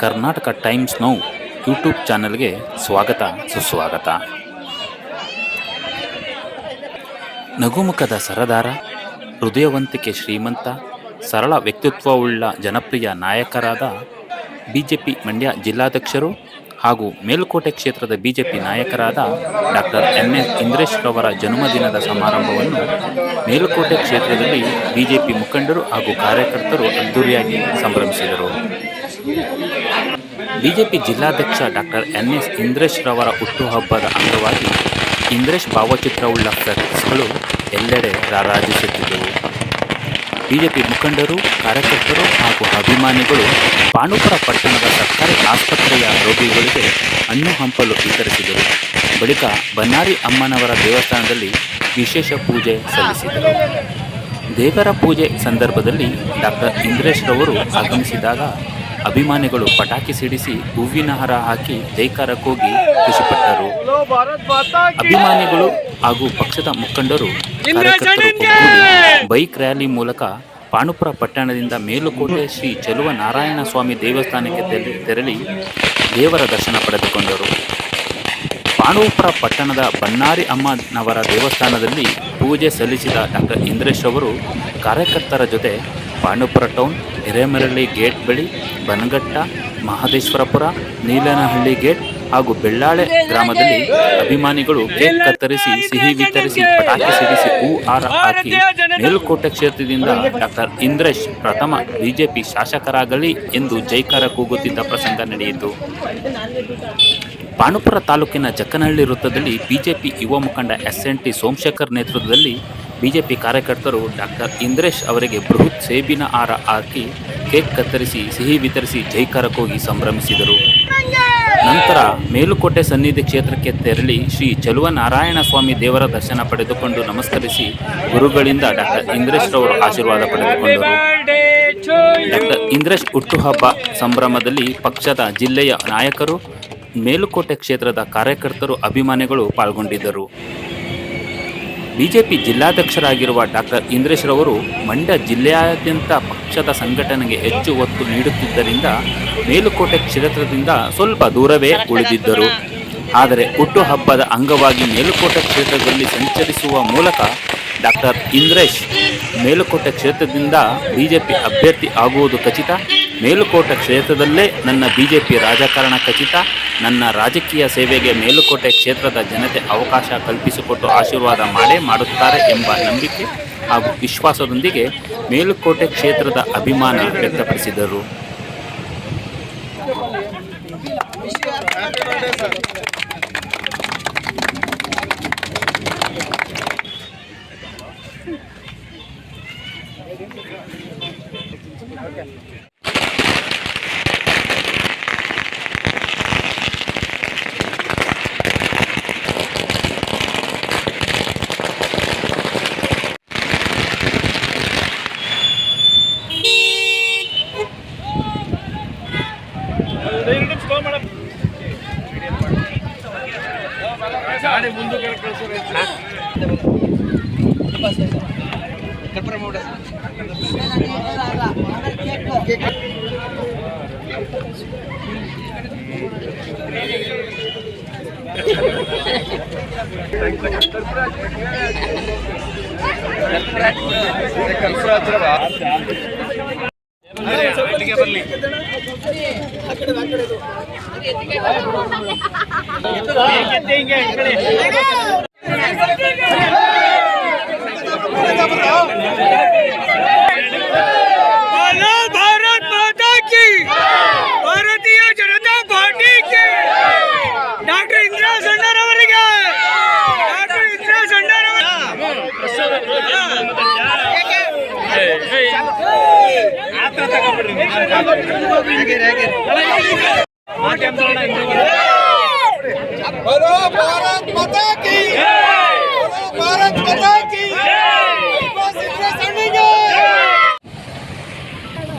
Karnataka times now YouTube ಚಾನಲ್ಗೆ ಸ್ವಾಗತ ಸುಸ್ವಾಗತ. ನಗುಮುಖದ ಸರದಾರ, ಹೃದಯವಂತಿಕೆ ಶ್ರೀಮಂತ, ಸರಳ ವ್ಯಕ್ತಿತ್ವವುಳ್ಳ ಜನಪ್ರಿಯ ನಾಯಕರಾದ ಬಿಜೆಪಿ ಮಂಡ್ಯ ಜಿಲ್ಲಾಧ್ಯಕ್ಷರು ಹಾಗೂ ಮೇಲುಕೋಟೆ ಕ್ಷೇತ್ರದ ಬಿಜೆಪಿ ನಾಯಕರಾದ ಡಾಕ್ಟರ್ ಎನ್.ಎಸ್. ಇಂದ್ರೇಶ್ ರವರ ಜನ್ಮದಿನದ ಸಮಾರಂಭವನ್ನು ಮೇಲುಕೋಟೆ ಕ್ಷೇತ್ರದಲ್ಲಿ ಬಿಜೆಪಿ ಮುಖಂಡರು ಹಾಗೂ ಕಾರ್ಯಕರ್ತರು ಅದ್ದೂರಿಯಾಗಿ ಸಂಭ್ರಮಿಸಿದರು. ಬಿಜೆಪಿ ಜಿಲ್ಲಾಧ್ಯಕ್ಷ ಡಾಕ್ಟರ್ ಎನ್.ಎಸ್. ಇಂದ್ರೇಶ್ ರವರ ಹುಟ್ಟುಹಬ್ಬದ ಅಂಗವಾಗಿ ಇಂದ್ರೇಶ್ ಭಾವಚಿತ್ರವುಳ್ಳ ಫ್ಲೆಕ್ಸ್ಗಳು ಎಲ್ಲೆಡೆ ರಾರಾಜಿಸುತ್ತಿದ್ದವು. ಬಿಜೆಪಿ ಮುಖಂಡರು, ಕಾರ್ಯಕರ್ತರು ಹಾಗೂ ಅಭಿಮಾನಿಗಳು ಪಾಂಡುಪುರ ಪಟ್ಟಣದ ಸರ್ಕಾರಿ ಆಸ್ಪತ್ರೆಯ ರೋಗಿಗಳಿಗೆ ಹಣ್ಣು ಹಂಪಲು ವಿತರಿಸಿದರು. ಬಳಿಕ ಬನ್ನಾರಿ ಅಮ್ಮನವರ ದೇವಸ್ಥಾನದಲ್ಲಿ ವಿಶೇಷ ಪೂಜೆ ಸಲ್ಲಿಸಿದರು. ದೇವರ ಪೂಜೆ ಸಂದರ್ಭದಲ್ಲಿ ಡಾಕ್ಟರ್ ಇಂದ್ರೇಶ್ ರವರು ಆಗಮಿಸಿದಾಗ ಅಭಿಮಾನಿಗಳು ಪಟಾಕಿ ಸಿಡಿಸಿ ಹೂವಿನ ಹಾರ ಹಾಕಿ ಜೈಕಾರ ಕೂಗಿ ಖುಷಿಪಟ್ಟರು. ಅಭಿಮಾನಿಗಳು ಹಾಗೂ ಪಕ್ಷದ ಮುಖಂಡರು, ಕಾರ್ಯಕರ್ತರು ಒಗ್ಗೂಡಿ ಬೈಕ್ ರ್ಯಾಲಿ ಮೂಲಕ ಪಾಂಡುಪುರ ಪಟ್ಟಣದಿಂದ ಮೇಲುಕೋಟೆ ಶ್ರೀ ಚೆಲುವನಾರಾಯಣ ಸ್ವಾಮಿ ದೇವಸ್ಥಾನಕ್ಕೆ ತೆರಳಿ ದೇವರ ದರ್ಶನ ಪಡೆದುಕೊಂಡರು. ಪಾಂಡುಪುರ ಪಟ್ಟಣದ ಬನ್ನಾರಿ ಅಮ್ಮನವರ ದೇವಸ್ಥಾನದಲ್ಲಿ ಪೂಜೆ ಸಲ್ಲಿಸಿದ ಡಾಕ್ಟರ್ ಇಂದ್ರೇಶ್ ಅವರು ಕಾರ್ಯಕರ್ತರ ಜೊತೆ ಪಾಂಡುಪುರ ಟೌನ್, ಹಿರೇಮರಳ್ಳಿ ಗೇಟ್ ಬಳಿ, ಬನಘಟ್ಟ, ಮಹದೇಶ್ವರಪುರ, ನೀಲನಹಳ್ಳಿ ಗೇಟ್ ಹಾಗೂ ಬೆಳ್ಳಾಳೆ ಗ್ರಾಮದಲ್ಲಿ ಅಭಿಮಾನಿಗಳು ಕೇಕ್ ಕತ್ತರಿಸಿ, ಸಿಹಿ ವಿತರಿಸಿ, ಪಟಾಕಿ ಸಿಡಿಸಿ, ಹೂ ಹಾರ ಹಾಕಿ ಮೇಲುಕೋಟೆ ಕ್ಷೇತ್ರದಿಂದ ಡಾಕ್ಟರ್ ಇಂದ್ರೇಶ್ ಪ್ರಥಮ ಬಿಜೆಪಿ ಶಾಸಕರಾಗಲಿ ಎಂದು ಜೈಕಾರ ಕೂಗುತ್ತಿದ್ದ ಪ್ರಸಂಗ ನಡೆಯಿತು. ಪಾಂಡುಪುರ ತಾಲೂಕಿನ ಜಕ್ಕನಹಳ್ಳಿ ವೃತ್ತದಲ್ಲಿ ಬಿಜೆಪಿ ಯುವ ಮುಖಂಡ ಎಸ್.ಎನ್.ಟಿ. ಸೋಮಶೇಖರ್ ನೇತೃತ್ವದಲ್ಲಿ ಬಿಜೆಪಿ ಕಾರ್ಯಕರ್ತರು ಡಾಕ್ಟರ್ ಇಂದ್ರೇಶ್ ಅವರಿಗೆ ಬೃಹತ್ ಸೇಬಿನ ಹಾರ ಹಾಕಿ ಕೇಕ್ ಕತ್ತರಿಸಿ, ಸಿಹಿ ವಿತರಿಸಿ, ಜೈಕಾರ ಕೂಗಿ ಸಂಭ್ರಮಿಸಿದರು. ನಂತರ ಮೇಲುಕೋಟೆ ಸನ್ನಿಧಿ ಕ್ಷೇತ್ರಕ್ಕೆ ತೆರಳಿ ಶ್ರೀ ಚೆಲುವನಾರಾಯಣ ಸ್ವಾಮಿ ದೇವರ ದರ್ಶನ ಪಡೆದುಕೊಂಡು ನಮಸ್ಕರಿಸಿ ಗುರುಗಳಿಂದ ಡಾಕ್ಟರ್ ಇಂದ್ರೇಶ್ ರವರು ಆಶೀರ್ವಾದ ಪಡೆದುಕೊಂಡರು. ಡಾಕ್ಟರ್ ಇಂದ್ರೇಶ್ ಹುಟ್ಟುಹಬ್ಬ ಸಂಭ್ರಮದಲ್ಲಿ ಪಕ್ಷದ ಜಿಲ್ಲೆಯ ನಾಯಕರು, ಮೇಲುಕೋಟೆ ಕ್ಷೇತ್ರದ ಕಾರ್ಯಕರ್ತರು, ಅಭಿಮಾನಿಗಳು ಪಾಲ್ಗೊಂಡಿದ್ದರು. ಬಿಜೆಪಿ ಜಿಲ್ಲಾಧ್ಯಕ್ಷರಾಗಿರುವ ಡಾಕ್ಟರ್ ಇಂದ್ರೇಶ್ ರವರು ಮಂಡ್ಯ ಜಿಲ್ಲೆಯಾದ್ಯಂತ ಪಕ್ಷದ ಸಂಘಟನೆಗೆ ಹೆಚ್ಚು ಒತ್ತು ನೀಡುತ್ತಿದ್ದರಿಂದ ಮೇಲುಕೋಟೆ ಕ್ಷೇತ್ರದಿಂದ ಸ್ವಲ್ಪ ದೂರವೇ ಉಳಿದಿದ್ದರು. ಆದರೆ ಹುಟ್ಟುಹಬ್ಬದ ಅಂಗವಾಗಿ ಮೇಲುಕೋಟೆ ಕ್ಷೇತ್ರದಲ್ಲಿ ಸಂಚರಿಸುವ ಮೂಲಕ ಡಾಕ್ಟರ್ ಇಂದ್ರೇಶ್ ಮೇಲುಕೋಟೆ ಕ್ಷೇತ್ರದಿಂದ ಬಿಜೆಪಿ ಅಭ್ಯರ್ಥಿ ಆಗುವುದು ಖಚಿತ, ಮೇಲುಕೋಟೆ ಕ್ಷೇತ್ರದಲ್ಲೇ ನನ್ನ ಬಿಜೆಪಿ ರಾಜಕಾರಣ ಖಚಿತ, ನನ್ನ ರಾಜಕೀಯ ಸೇವೆಗೆ ಮೇಲುಕೋಟೆ ಕ್ಷೇತ್ರದ ಜನತೆ ಅವಕಾಶ ಕಲ್ಪಿಸಿಕೊಟ್ಟು ಆಶೀರ್ವಾದ ಮಾಡೇ ಮಾಡುತ್ತಾರೆ ಎಂಬ ನಂಬಿಕೆ ಹಾಗೂ ವಿಶ್ವಾಸದೊಂದಿಗೆ ಮೇಲುಕೋಟೆ ಕ್ಷೇತ್ರದ ಅಭಿಮಾನ ವ್ಯಕ್ತಪಡಿಸಿದರು. ಭಾರತೀಯ ಜನತಾ ಪಾರ್ಟಿ ಡಾಕ್ಟರ್ ಇಂದ್ರೇಶ್ ಅಣ್ಣರವರಿಗೆ बोलो भारत माता की, बोलो भारत माता की,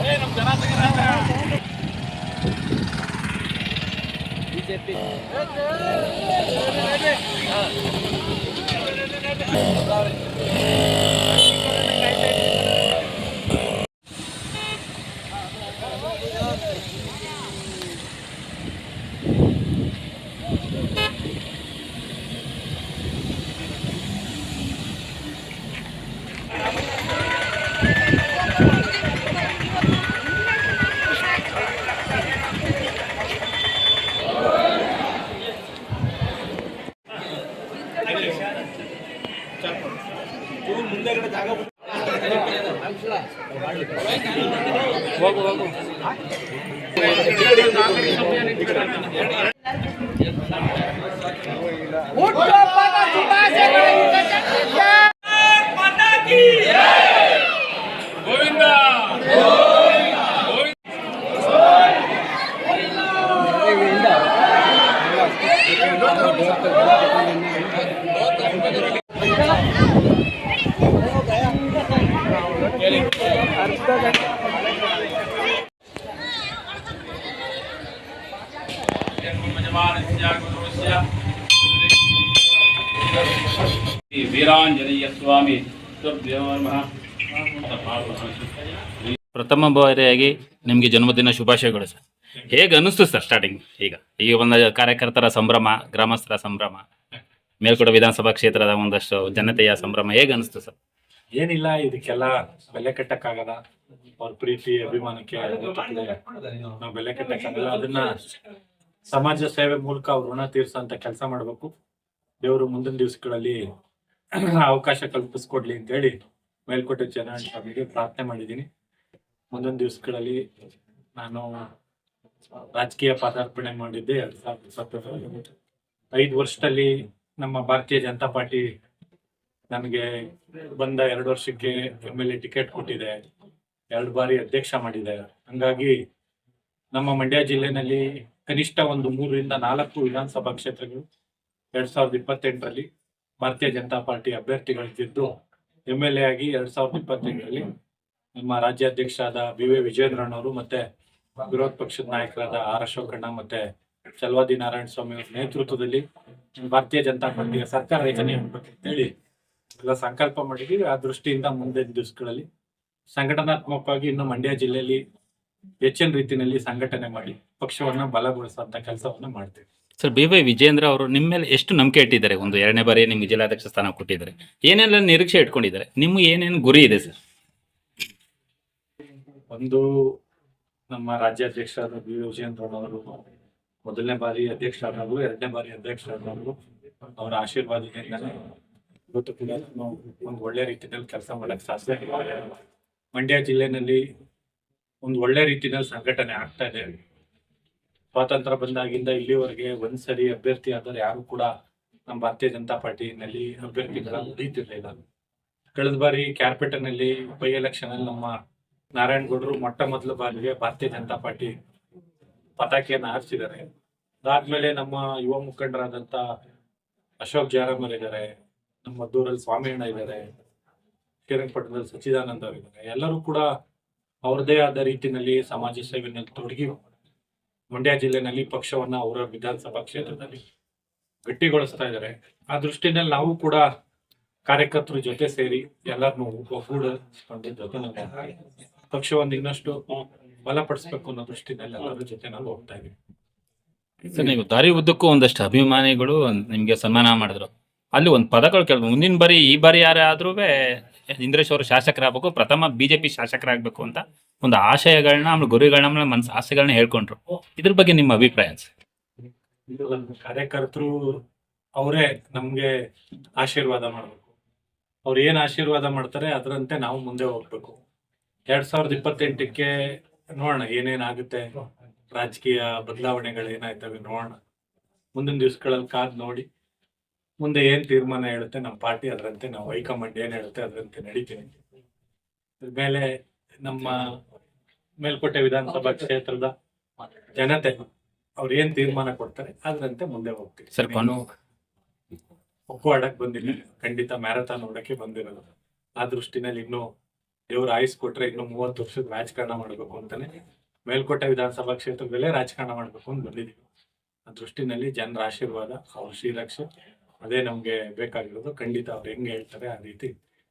बीजेपी ಹುಟ್ಟುಹಬ್ಬದ ಶುಭಾಶಯಗಳು. ಮಾತಾ ಕೀ ವೀರಾಂಜನೇಯ ಸ್ವಾಮಿ ಪ್ರಥಮ ಬಾರಿಯಾಗಿ ನಿಮಗೆ ಜನ್ಮದಿನ ಶುಭಾಶಯಗಳು ಸರ್. ಹೇಗೆ ಅನ್ನಿಸ್ತು ಸರ್ ಸ್ಟಾರ್ಟಿಂಗ್? ಈಗ ಒಂದು ಕಾರ್ಯಕರ್ತರ ಸಂಭ್ರಮ, ಗ್ರಾಮಸ್ಥರ ಸಂಭ್ರಮ, ಮೇಲ್ಕೋಟೆ ವಿಧಾನಸಭಾ ಕ್ಷೇತ್ರದ ಒಂದಷ್ಟು ಜನತೆಯ ಸಂಭ್ರಮ ಹೇಗೆ ಅನ್ನಿಸ್ತು ಸರ್? ಏನಿಲ್ಲ, ಇದಕ್ಕೆಲ್ಲ ಬೆಲೆ ಕಟ್ಟಕ್ಕಾಗಲ್ಲ. ಅವ್ರ ಪ್ರೀತಿ ಅಭಿಮಾನಕ್ಕೆ ನಾವು ಬೆಲೆ ಕಟ್ಟಕ್ಕಾಗಲ್ಲ. ಅದನ್ನ ಸಮಾಜ ಸೇವೆ ಮೂಲಕ ಅವ್ರ ಋಣ ತೀರ್ಸಂತ ಕೆಲಸ ಮಾಡ್ಬೇಕು. ದೇವರು ಮುಂದಿನ ದಿವಸಗಳಲ್ಲಿ ಅವಕಾಶ ಕಲ್ಪಿಸ್ಕೊಡ್ಲಿ ಅಂತ ಹೇಳಿ ಮೇಲ್ಕೋಟೆ ಚನ್ನಣ್ಣ ಸ್ವಾಮಿಗೆ ಪ್ರಾರ್ಥನೆ ಮಾಡಿದ್ದೀನಿ. ಮುಂದಿನ ದಿವಸಗಳಲ್ಲಿ ನಾನು ರಾಜಕೀಯ ಪಾದಾರ್ಪಣೆ ಮಾಡಿದ್ದೆ 2020. 5 ವರ್ಷದಲ್ಲಿ ನಮ್ಮ ಭಾರತೀಯ ಜನತಾ ಪಾರ್ಟಿ ನನಗೆ ಬಂದ 2 ವರ್ಷಕ್ಕೆ MLA ಟಿಕೆಟ್ ಕೊಟ್ಟಿದೆ, 2 ಬಾರಿ ಅಧ್ಯಕ್ಷ ಮಾಡಿದೆ. ಹಂಗಾಗಿ ನಮ್ಮ ಮಂಡ್ಯ ಜಿಲ್ಲೆನಲ್ಲಿ ಕನಿಷ್ಠ ಒಂದು 3 ರಿಂದ 4 ವಿಧಾನಸಭಾ ಕ್ಷೇತ್ರಗಳು 2028ರಲ್ಲಿ ಭಾರತೀಯ ಜನತಾ ಪಾರ್ಟಿ ಅಭ್ಯರ್ಥಿಗಳಿದ್ದು MLA ಆಗಿ 2028ರಲ್ಲಿ ನಮ್ಮ ರಾಜ್ಯಾಧ್ಯಕ್ಷರಾದ BY ವಿಜಯೇಂದ್ರಣ್ಣವರು ಮತ್ತೆ ವಿರೋಧ ಪಕ್ಷದ ನಾಯಕರಾದ ಆರ್ ಅಶೋಕಣ್ಣ ಮತ್ತೆ ಚಲವಾದಿ ನಾರಾಯಣ ಸ್ವಾಮಿ ಅವರ ನೇತೃತ್ವದಲ್ಲಿ ಭಾರತೀಯ ಜನತಾ ಪಾರ್ಟಿಯ ಸರ್ಕಾರ ರಚನೆ ಆಗ್ಬೇಕಂತೇಳಿ ಎಲ್ಲ ಸಂಕಲ್ಪ ಮಾಡಿದೀವಿ. ಆ ದೃಷ್ಟಿಯಿಂದ ಮುಂದಿನ ದಿವಸಗಳಲ್ಲಿ ಸಂಘಟನಾತ್ಮಕವಾಗಿ ಇನ್ನು ಮಂಡ್ಯ ಜಿಲ್ಲೆಯಲ್ಲಿ ಹೆಚ್ಚಿನ ರೀತಿಯಲ್ಲಿ ಸಂಘಟನೆ ಮಾಡಿ ಪಕ್ಷವನ್ನ ಬಲಗೊಳಿಸುವಂತ ಕೆಲಸವನ್ನ ಮಾಡ್ತೀವಿ. ಸರ್, BY ವಿಜೇಂದ್ರ ಅವರು ನಿಮ್ಮ ಮೇಲೆ ಎಷ್ಟು ನಂಬಿಕೆ ಇಟ್ಟಿದ್ದಾರೆ? ಒಂದು 2ನೇ ಬಾರಿ ನಿಮ್ಗೆ ಜಿಲ್ಲಾಧ್ಯಕ್ಷ ಸ್ಥಾನ ಕೊಟ್ಟಿದ್ದಾರೆ, ಏನೆಲ್ಲ ನಿರೀಕ್ಷೆ ಇಟ್ಕೊಂಡಿದ್ದಾರೆ? ನಿಮ್ಮ ಏನೇನು ಗುರಿ ಇದೆ ಸರ್? ಒಂದು, ನಮ್ಮ ರಾಜ್ಯಾಧ್ಯಕ್ಷರಾದ BY ವಿಜಯೇಂದ್ರನವರು 1ನೇ ಬಾರಿ ಅಧ್ಯಕ್ಷರಾದವರು, 2ನೇ ಬಾರಿ ಅಧ್ಯಕ್ಷರಾದವರು ಅವರ ಆಶೀರ್ವಾದದಿಂದಲೇ ಇವತ್ತು ಕೂಡ ಒಂದು ಒಳ್ಳೆ ರೀತಿಯಲ್ಲಿ ಕೆಲಸ ಮಾಡಕ್ ಸಾಧ್ಯ. ಮಂಡ್ಯ ಜಿಲ್ಲೆನಲ್ಲಿ ಒಂದು ಒಳ್ಳೆ ರೀತಿಯಲ್ಲಿ ಸಂಘಟನೆ ಆಗ್ತಾ ಇದೆ. ಸ್ವಾತಂತ್ರ್ಯ ಬಂದಾಗಿಂದ ಇಲ್ಲಿವರೆಗೆ ಒಂದ್ಸರಿ ಅಭ್ಯರ್ಥಿ ಆದರೆ ಯಾರು ಕೂಡ ನಮ್ಮ ಭಾರತೀಯ ಜನತಾ ಪಾರ್ಟಿನಲ್ಲಿ ಅಭ್ಯರ್ಥಿಗಳ ಉಳಿತಿರ್ಲಿಲ್ಲ. ಕಳೆದ ಬಾರಿ ಕ್ಯಾರ್ಪೇಟನಲ್ಲಿ ಬೈ ಎಲೆಕ್ಷನ್ ಅಲ್ಲಿ ನಮ್ಮ ನಾರಾಯಣಗೌಡರು ಮೊದಲ ಬಾರಿಗೆ ಭಾರತೀಯ ಜನತಾ ಪಾರ್ಟಿ ಪತಾಕಿಯನ್ನು ಹಾರಿಸಿದ್ದಾರೆ. ಅದಾದ್ಮೇಲೆ ನಮ್ಮ ಯುವ ಮುಖಂಡರಾದಂತ ಅಶೋಕ್ ಜಾರಮರ್ ಇದ್ದಾರೆ, ನಮ್ಮ ಮದ್ದೂರಲ್ಲಿ ಸ್ವಾಮಿಯಣ್ಣ ಇದ್ದಾರೆ, ಶ್ರೀರಂಗಪಟ್ಟಣದಲ್ಲಿ ಸಚ್ಚಿದಾನಂದ ಅವರಿದ್ದಾರೆ. ಎಲ್ಲರೂ ಕೂಡ ಅವ್ರದೇ ಆದ ರೀತಿಯಲ್ಲಿ ಸಮಾಜ ಸೇವೆಯಲ್ಲಿ ತೊಡಗಿ ಮಂಡ್ಯ ಜಿಲ್ಲೆನಲ್ಲಿ ಪಕ್ಷವನ್ನ ಅವರ ವಿಧಾನಸಭಾ ಕ್ಷೇತ್ರದಲ್ಲಿ ಗಟ್ಟಿಗೊಳಿಸ್ತಾ ಇದ್ದಾರೆ. ಆ ದೃಷ್ಟಿನಲ್ಲಿ ನಾವು ಕೂಡ ಕಾರ್ಯಕರ್ತರ ಜೊತೆ ಸೇರಿ ಎಲ್ಲರನ್ನು ಒಗ್ಗೂಡಿಸಿಕೊಂಡು ಜೊತೆ ಪಕ್ಷವನ್ನು ಇನ್ನಷ್ಟು ಬಲಪಡಿಸಬೇಕು ಅನ್ನೋ ದೃಷ್ಟಿನಲ್ಲಿ ಎಲ್ಲರ ಜೊತೆ ನಾವು ಹೋಗ್ತಾ ಇದ್ದೀವಿ. ಸರ್, ನೀವು ದಾರಿ ಉದ್ದಕ್ಕೂ ಒಂದಷ್ಟು ಅಭಿಮಾನಿಗಳು ನಿಮಗೆ ಸನ್ಮಾನ ಮಾಡಿದ್ರು. ಅಲ್ಲಿ ಒಂದು ಪದಗಳು ಕೇಳಿದ್ರು, ಮುಂದಿನ ಬಾರಿ ಈ ಬಾರಿ ಯಾರೇ ಆದ್ರೂ ಇಂದ್ರೇಶ್ ಅವರು ಶಾಸಕರಾಗಬೇಕು, ಪ್ರಥಮ BJP ಶಾಸಕರಾಗಬೇಕು ಅಂತ ಒಂದು ಆಶಯಗಳನ್ನ, ಆಮೇಲೆ ಗುರಿಗಳನ್ನ, ಮನಸ್ಸು ಆಸೆಗಳನ್ನ ಹೇಳ್ಕೊಂಡ್ರು. ಇದ್ರ ಬಗ್ಗೆ ನಿಮ್ಮ ಅಭಿಪ್ರಾಯ ಸರ್? ಕಾರ್ಯಕರ್ತರು ಅವರೇ ನಮ್ಗೆ ಆಶೀರ್ವಾದ ಮಾಡ್ಬೇಕು. ಅವ್ರು ಏನ್ ಆಶೀರ್ವಾದ ಮಾಡ್ತಾರೆ ಅದರಂತೆ ನಾವು ಮುಂದೆ ಹೋಗ್ಬೇಕು. 2028ಕ್ಕೆ ನೋಡೋಣ ಏನೇನಾಗುತ್ತೆ, ರಾಜಕೀಯ ಬದಲಾವಣೆಗಳು ಏನಾಯ್ತವೆ ನೋಡೋಣ. ಮುಂದಿನ ದಿವಸಗಳಲ್ಲಿ ಕಾದ್ ನೋಡಿ ಮುಂದೆ ಏನ್ ತೀರ್ಮಾನ ಹೇಳುತ್ತೆ ನಮ್ಮ ಪಾರ್ಟಿ, ಅದರಂತೆ ನಾವು ಹೈಕಮಾಂಡ್ ಏನ್ ಹೇಳುತ್ತೆ ಅದರಂತೆ ನಡೀತೀನಿ. ಮೇಲೆ ನಮ್ಮ ಮೇಲ್ಕೋಟೆ ವಿಧಾನಸಭಾ ಕ್ಷೇತ್ರದ ಜನತೆ ಅವ್ರು ಏನ್ ತೀರ್ಮಾನ ಕೊಡ್ತಾರೆ ಅದರಂತೆ ಮುಂದೆ ಹೋಗ್ತೀವಿ. ಸರ್, ಖೋ ಆಡಕ್ ಬಂದಿಲ್ಲ, ಖಂಡಿತ ಮ್ಯಾರಥಾನ್ ಓಡಕ್ಕೆ ಬಂದಿರೋದು. ಆ ದೃಷ್ಟಿನಲ್ಲಿ ಇನ್ನು ದೇವ್ರ ಆಯುಸ್ ಕೊಟ್ರೆ ಇನ್ನು 30 ವರ್ಷದ ರಾಜಕಾರಣ ಮಾಡ್ಬೇಕು ಅಂತಾನೆ ಮೇಲ್ಕೋಟೆ ವಿಧಾನಸಭಾ ಕ್ಷೇತ್ರದಲ್ಲೇ ರಾಜಕಾರಣ ಮಾಡ್ಬೇಕು ಅಂತ ಬಂದಿದ್ದೀವಿ. ಆ ದೃಷ್ಟಿನಲ್ಲಿ ಜನರ ಆಶೀರ್ವಾದ, ಅವ್ರ ಶ್ರೀರಕ್ಷೆ ಅದೇ ನಮ್ಗೆ ಬೇಕಾಗಿರೋದು. ಖಂಡಿತ ಅವ್ರು ಹೆಂಗೆ ಹೇಳ್ತಾರೆ ಆ ರೀತಿ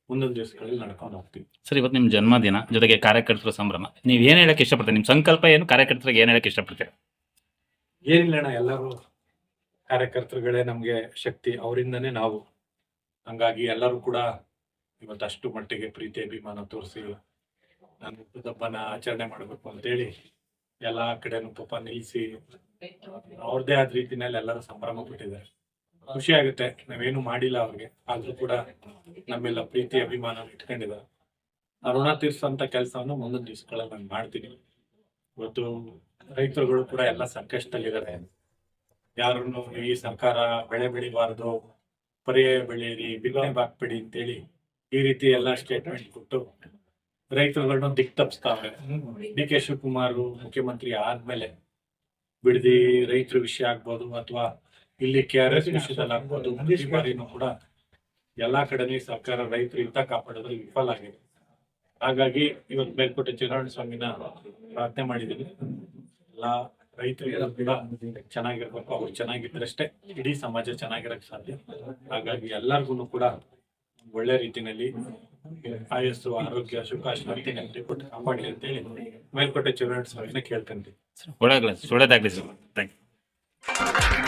ಮುಂದಿನ ದಿವಸಗಳಲ್ಲಿ ನಡ್ಕೊಂಡು ಹೋಗ್ತೀವಿ. ಸರ್, ಇವತ್ತು ನಿಮ್ಮ ಜನ್ಮದಿನ, ಜೊತೆಗೆ ಕಾರ್ಯಕರ್ತರ ಸಂಭ್ರಮ, ನೀವು ಏನ್ ಹೇಳಕ್ ಇಷ್ಟಪಡ್ತೀರಿ? ನಿಮ್ಮ ಸಂಕಲ್ಪ ಏನು? ಕಾರ್ಯಕರ್ತರಿಗೆ ಏನ್ ಹೇಳಕ್ ಇಷ್ಟಪಡ್ತೀರಾ? ಏನಿಲ್ಲ ಅಣ್ಣ, ಎಲ್ಲರೂ ಕಾರ್ಯಕರ್ತರುಗಳೇ ನಮ್ಗೆ ಶಕ್ತಿ, ಅವರಿಂದನೇ ನಾವು. ಹಂಗಾಗಿ ಎಲ್ಲರೂ ಕೂಡ ಇವತ್ತು ಅಷ್ಟು ಮಟ್ಟಿಗೆ ಪ್ರೀತಿ ಅಭಿಮಾನ ತೋರಿಸಿ ನಾನು ಹುಟ್ಟುಹಬ್ಬನ ಆಚರಣೆ ಮಾಡಬೇಕು ಅಂತೇಳಿ ಎಲ್ಲಾ ಕಡೆನೂ ಪಾಪ ನಿಲ್ಲಿಸಿ ಅವ್ರದೇ ಆದ ರೀತಿನಲ್ಲಿ ಎಲ್ಲರೂ ಸಂಭ್ರಮ ಪಟ್ಟಿದ್ದಾರೆ. ಖುಷಿ ಆಗುತ್ತೆ, ನಾವೇನು ಮಾಡಿಲ್ಲ ಅವ್ರಿಗೆ, ಆದ್ರೂ ಕೂಡ ನಮ್ಮೆಲ್ಲ ಪ್ರೀತಿ ಅಭಿಮಾನ ಇಟ್ಕೊಂಡಿದ್ದಾರೆ. ಆ ಋಣ ತೀರ್ಸುವಂತ ಕೆಲಸವನ್ನು ಮುಂದಿನ ದಿವಸಗಳಲ್ಲಿ ನಾನು ಮಾಡ್ತೀನಿ. ಇವತ್ತು ರೈತರುಗಳು ಕೂಡ ಎಲ್ಲ ಸಂಕಷ್ಟದಲ್ಲಿದ್ದಾರೆ. ಯಾರನ್ನು ಈ ಸರ್ಕಾರ ಬೆಳೆ ಬೆಳಿಬಾರ್ದು, ಪರ್ಯಾಯ ಬೆಳೆಯಿರಿ, ಬಿತ್ತನೆ ಹಾಕ್ಬೇಡಿ ಅಂತೇಳಿ ಈ ರೀತಿ ಎಲ್ಲ ಸ್ಟೇಟ್ಮೆಂಟ್ ಕೊಟ್ಟು ರೈತರುಗಳನ್ನ ದಿಕ್ ತಪ್ಪಿಸ್ತಾವೆ. ಡಿ ಕೆ ಶಿವಕುಮಾರ್ ಮುಖ್ಯಮಂತ್ರಿ ಆದ್ಮೇಲೆ ಬಿಡದಿ ರೈತರ ವಿಷಯ ಆಗ್ಬೋದು ಅಥವಾ ಇಲ್ಲಿ KRS ವಿಷಯದಲ್ಲಿ ಆಗ್ಬೋದು, ಈ ಬಾರಿನೂ ಕೂಡ ಎಲ್ಲಾ ಕಡೆನೇ ಸರ್ಕಾರ ರೈತರ ಹಿತ ಕಾಪಾಡೋದ್ರಲ್ಲಿ ವಿಫಲ ಆಗಿದೆ. ಹಾಗಾಗಿ ಇವತ್ತು ಮೇಲ್ಕೋಟೆ ಚಿರಾಯಣ್ಣ ಸ್ವಾಮಿನ ಪ್ರಾರ್ಥನೆ ಮಾಡಿದ್ದೀನಿ. ಎಲ್ಲಾ ರೈತರು ಕೂಡ ಚೆನ್ನಾಗಿರ್ಬೇಕು, ಅವ್ರು ಚೆನ್ನಾಗಿದ್ರಷ್ಟೇ ಇಡೀ ಸಮಾಜ ಚೆನ್ನಾಗಿರಕ್ ಸಾಧ್ಯ. ಹಾಗಾಗಿ ಎಲ್ಲರಿಗೂ ಕೂಡ ಒಳ್ಳೆ ರೀತಿಯಲ್ಲಿ ಆಯಸ್ಸು, ಆರೋಗ್ಯ, ಸುಖ, ಶಾಂತಿ, ನೆಮ್ಮದಿ ಕೊಟ್ಟು ಕಾಪಾಡಿ ಅಂತೇಳಿ ಮೇಲ್ಕೋಟೆ ಚಿರಾಯಣ್ಣ ಸ್ವಾಮಿನ ಕೇಳ್ಕೊಂತೀವಿ. ಒಳ್ಳೆದಾಗ್ಲಿ ಸರ್. Thank you.